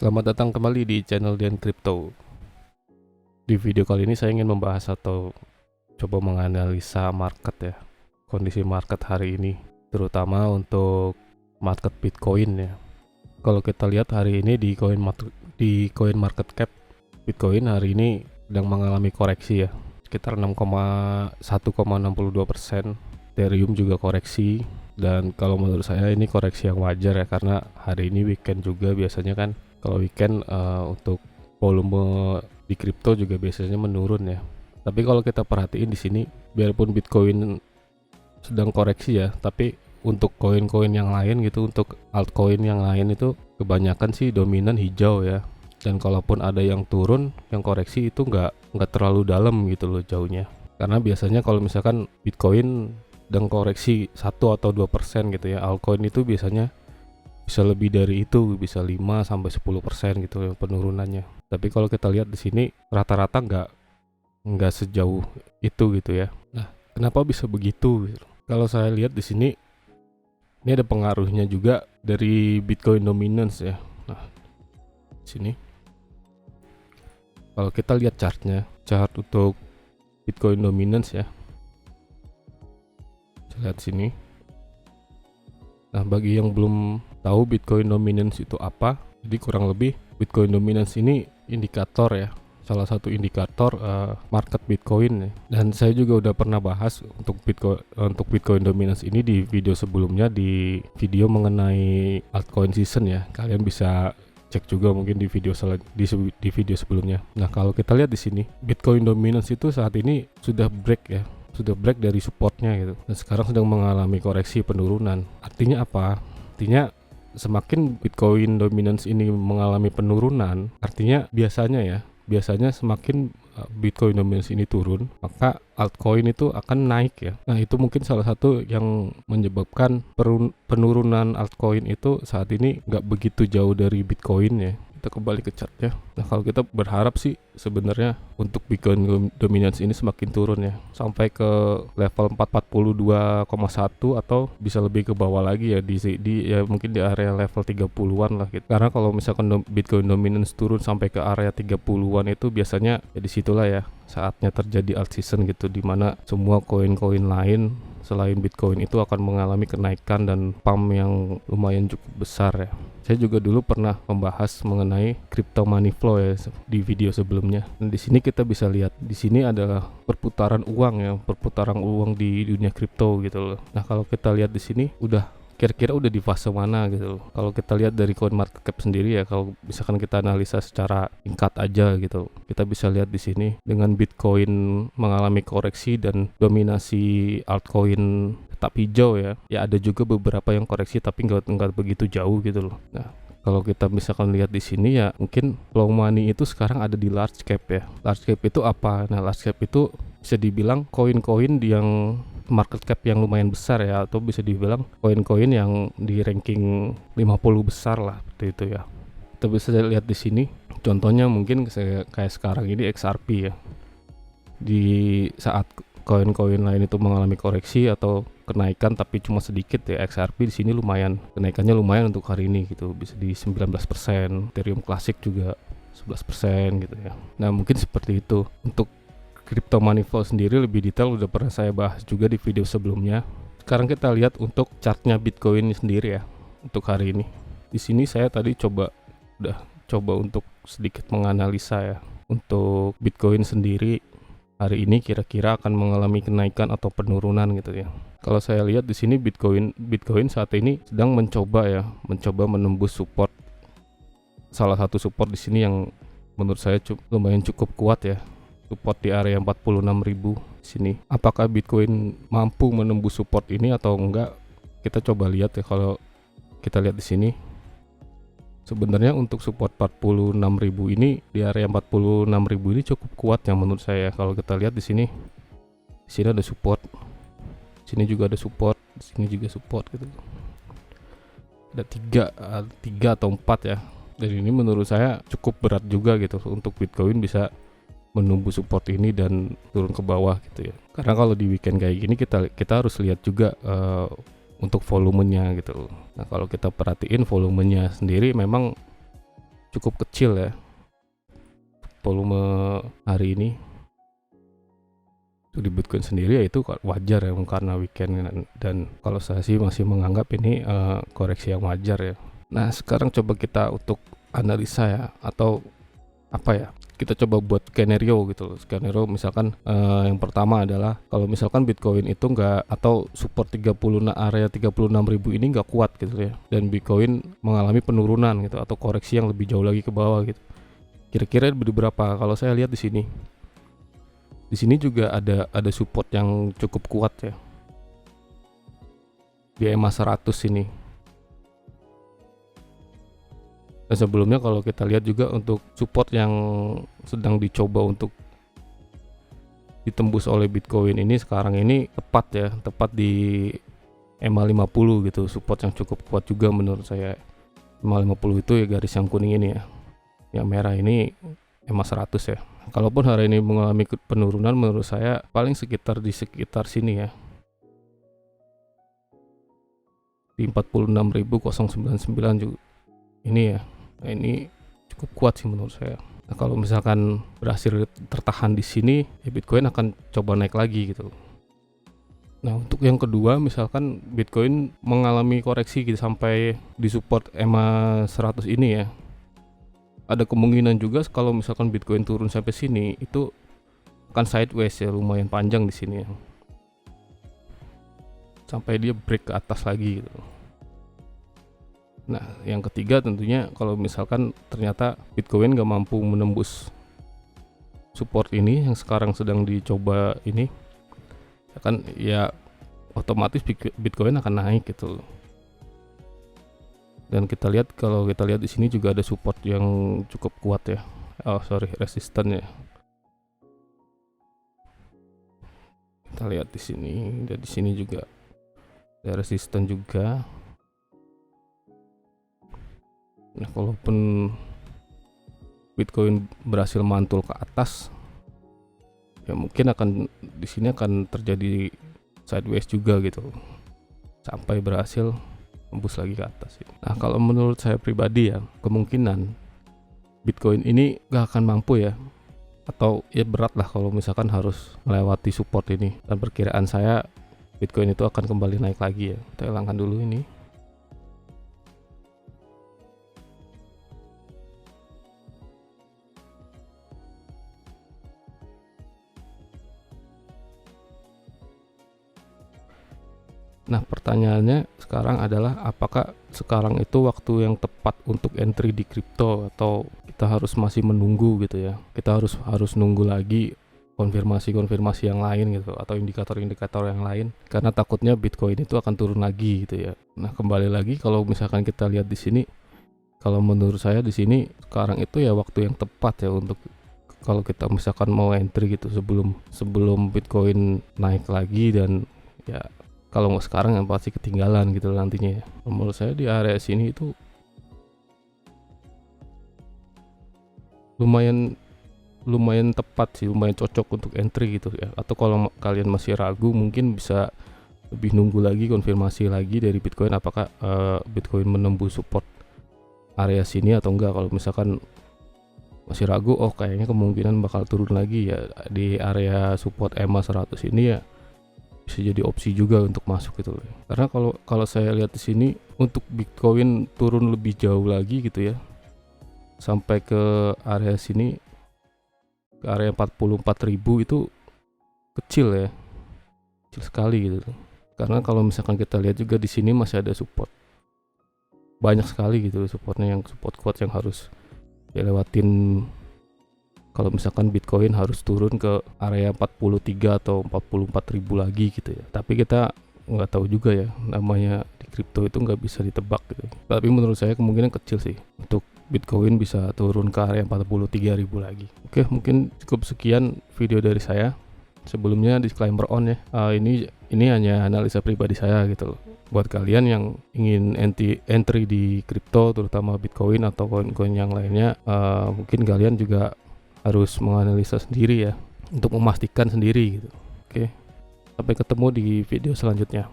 Selamat datang kembali di channel Dian Crypto. Di video kali ini saya ingin membahas atau coba menganalisa market ya, kondisi market hari ini, terutama untuk market Bitcoin ya. Kalau kita lihat hari ini di coin market cap, Bitcoin hari ini sedang mengalami koreksi ya, sekitar 1,62%. Ethereum juga koreksi, dan kalau menurut saya ini koreksi yang wajar ya, karena hari ini weekend juga. Biasanya kan kalau weekend untuk volume di kripto juga biasanya menurun ya. Tapi kalau kita perhatiin di sini, biarpun Bitcoin sedang koreksi ya, tapi untuk koin-koin yang lain gitu, untuk altcoin yang lain itu kebanyakan sih dominan hijau ya. Dan kalaupun ada yang turun, yang koreksi itu nggak terlalu dalam gitu loh jauhnya. Karena biasanya kalau misalkan Bitcoin dan koreksi 1 atau 2% gitu ya, altcoin itu biasanya bisa lebih dari itu, bisa 5 sampai 10% gitu ya penurunannya. Tapi kalau kita lihat di sini rata-rata nggak sejauh itu gitu ya. Nah, kenapa bisa begitu gitu? Kalau saya lihat di sini, ini ada pengaruhnya juga dari Bitcoin dominance ya. Nah, di sini kalau kita lihat chart untuk Bitcoin dominance ya, lihat sini. Nah, bagi yang belum tahu Bitcoin dominance itu apa, jadi kurang lebih Bitcoin dominance ini indikator ya, salah satu indikator market Bitcoin ya. Dan saya juga udah pernah bahas untuk Bitcoin dominance ini di video sebelumnya, di video mengenai altcoin season ya. Kalian bisa cek juga mungkin di video sebelumnya. Nah, kalau kita lihat di sini, Bitcoin dominance itu saat ini sudah break ya, sudah break dari supportnya gitu, dan sekarang sedang mengalami koreksi penurunan. Artinya apa? Artinya semakin Bitcoin dominance ini mengalami penurunan, artinya biasanya semakin Bitcoin dominance ini turun, maka altcoin itu akan naik ya. Nah, itu mungkin salah satu yang menyebabkan penurunan altcoin itu saat ini nggak begitu jauh dari Bitcoin ya. Kita kembali ke chartnya. Nah, kalau kita berharap sih sebenarnya untuk Bitcoin dominance ini semakin turun ya, sampai ke level 442,1 atau bisa lebih ke bawah lagi ya, di ya mungkin di area level 30-an lah gitu. Karena kalau misalkan Bitcoin dominance turun sampai ke area 30-an itu biasanya ya disitulah ya saatnya terjadi alt season gitu, dimana semua koin-koin lain selain Bitcoin itu akan mengalami kenaikan dan pump yang lumayan cukup besar ya. Saya juga dulu pernah membahas mengenai crypto money flow ya di video sebelumnya. Dan di sini kita bisa lihat, di sini adalah perputaran uang di dunia kripto gitu loh. Nah, kalau kita lihat di sini kira-kira udah di fase mana gitu loh. Kalau kita lihat dari coin market cap sendiri ya, kalau misalkan kita analisa secara singkat aja gitu, kita bisa lihat di sini dengan Bitcoin mengalami koreksi dan dominasi altcoin tetap hijau ya. Ya ada juga beberapa yang koreksi tapi nggak begitu jauh gitu loh. Nah, kalau kita misalkan lihat di sini ya, mungkin flow money itu sekarang ada di large cap ya. Large cap itu apa? Nah, large cap itu bisa dibilang koin-koin yang market cap yang lumayan besar ya, atau bisa dibilang koin-koin yang di ranking 50 besar lah, seperti itu ya. Kita bisa lihat di sini contohnya mungkin kayak sekarang ini XRP ya. Di saat koin-koin lain itu mengalami koreksi atau kenaikan tapi cuma sedikit ya, XRP di sini kenaikannya lumayan untuk hari ini gitu, bisa di 19%. Ethereum Classic juga 11% gitu ya. Nah, mungkin seperti itu. Untuk crypto money flow sendiri lebih detail udah pernah saya bahas juga di video sebelumnya. Sekarang kita lihat untuk chartnya Bitcoin sendiri ya untuk hari ini. Di sini saya tadi coba untuk sedikit menganalisa ya untuk Bitcoin sendiri hari ini kira-kira akan mengalami kenaikan atau penurunan gitu ya. Kalau saya lihat di sini Bitcoin saat ini sedang mencoba menembus support. Salah satu support di sini yang menurut saya lumayan cukup kuat ya. Support di area 46.000 di sini. Apakah Bitcoin mampu menembus support ini atau enggak? Kita coba lihat ya. Kalau kita lihat di sini, sebenarnya untuk support 46.000 ini, di area 46.000 ini cukup kuat yang menurut saya. Kalau kita lihat di sini ada support, di sini juga ada support, di sini juga support gitu. Ada tiga atau 4 ya. Dan ini menurut saya cukup berat juga gitu untuk Bitcoin bisa menembus support ini dan turun ke bawah gitu ya. Karena kalau di weekend kayak gini kita harus lihat juga untuk volumenya gitu. Nah, kalau kita perhatiin volumenya sendiri memang cukup kecil ya volume hari ini. Untuk di Bitcoin sendiri ya itu wajar ya karena weekend, dan kalau saya sih masih menganggap ini koreksi yang wajar ya. Nah sekarang coba kita untuk analisa ya, atau apa ya, kita coba buat skenario gitu. Skenario misalkan yang pertama adalah kalau misalkan Bitcoin itu enggak, atau support 30 area 36.000 ini enggak kuat gitu ya, dan Bitcoin mengalami penurunan gitu atau koreksi yang lebih jauh lagi ke bawah gitu. Kira-kira berapa? Kalau saya lihat di sini. Di sini juga ada support yang cukup kuat ya. Di EMA 100 ini. Dan sebelumnya kalau kita lihat juga untuk support yang sedang dicoba untuk ditembus oleh Bitcoin ini sekarang ini tepat di EMA 50 gitu, support yang cukup kuat juga menurut saya. EMA 50 itu ya garis yang kuning ini ya. Yang merah ini EMA 100 ya. Kalaupun hari ini mengalami penurunan, menurut saya paling di sekitar sini ya. Di 46.099 juga. Ini ya. Nah, ini cukup kuat sih menurut saya. Nah, kalau misalkan berhasil tertahan di sini, ya Bitcoin akan coba naik lagi gitu. Nah, untuk yang kedua, misalkan Bitcoin mengalami koreksi gitu sampai di support EMA 100 ini ya. Ada kemungkinan juga kalau misalkan Bitcoin turun sampai sini itu akan sideways ya, lumayan panjang di sini ya. Sampai dia break ke atas lagi gitu. Nah, yang ketiga tentunya kalau misalkan ternyata Bitcoin gak mampu menembus support ini yang sekarang sedang dicoba ini, kan ya otomatis Bitcoin akan naik gitu. Dan kalau kita lihat di sini juga ada support yang cukup kuat ya. Resisten ya. Kita lihat di sini, dan di sini juga ada resisten juga. Nah, kalaupun Bitcoin berhasil mantul ke atas, ya mungkin di sini akan terjadi sideways juga gitu. Sampai berhasil tembus lagi ke atas. Nah, kalau menurut saya pribadi ya, kemungkinan Bitcoin ini gak akan mampu ya, atau ya berat lah kalau misalkan harus melewati support ini. Dan perkiraan saya Bitcoin itu akan kembali naik lagi ya. Kita hilangkan dulu ini. Nah, pertanyaannya sekarang adalah apakah sekarang itu waktu yang tepat untuk entry di kripto, atau kita harus masih menunggu gitu ya. Kita harus nunggu lagi konfirmasi yang lain gitu, atau indikator-indikator yang lain, karena takutnya Bitcoin itu akan turun lagi gitu ya. Nah, kembali lagi kalau misalkan kita lihat di sini, kalau menurut saya di sini sekarang itu ya waktu yang tepat ya untuk kalau kita misalkan mau entry gitu sebelum Bitcoin naik lagi. Dan ya kalau nggak sekarang yang pasti ketinggalan gitu nantinya ya. Menurut saya di area sini itu lumayan tepat sih, lumayan cocok untuk entry gitu ya. Atau kalau kalian masih ragu, mungkin bisa lebih nunggu lagi, konfirmasi lagi dari Bitcoin apakah Bitcoin menembus support area sini atau enggak. Kalau misalkan masih ragu, kayaknya kemungkinan bakal turun lagi ya di area support EMA 100 ini ya, bisa jadi opsi juga untuk masuk gitu. Karena kalau saya lihat di sini untuk Bitcoin turun lebih jauh lagi gitu ya, sampai ke area sini, ke area 44.000 itu kecil ya, kecil sekali gitu. Karena kalau misalkan kita lihat juga di sini masih ada support banyak sekali gitu, supportnya yang support kuat yang harus dilewatin kalau misalkan Bitcoin harus turun ke area 43 atau 44.000 lagi gitu ya. Tapi kita nggak tahu juga ya, namanya di kripto itu nggak bisa ditebak gitu. Tapi menurut saya kemungkinan kecil sih untuk Bitcoin bisa turun ke area 43.000 lagi. Oke, mungkin cukup sekian video dari saya. Sebelumnya disclaimer on ya, ini hanya analisa pribadi saya gitu. Buat kalian yang ingin entry di kripto, terutama Bitcoin atau koin-koin yang lainnya, mungkin kalian juga harus menganalisa sendiri ya, untuk memastikan sendiri gitu. Oke, sampai ketemu di video selanjutnya.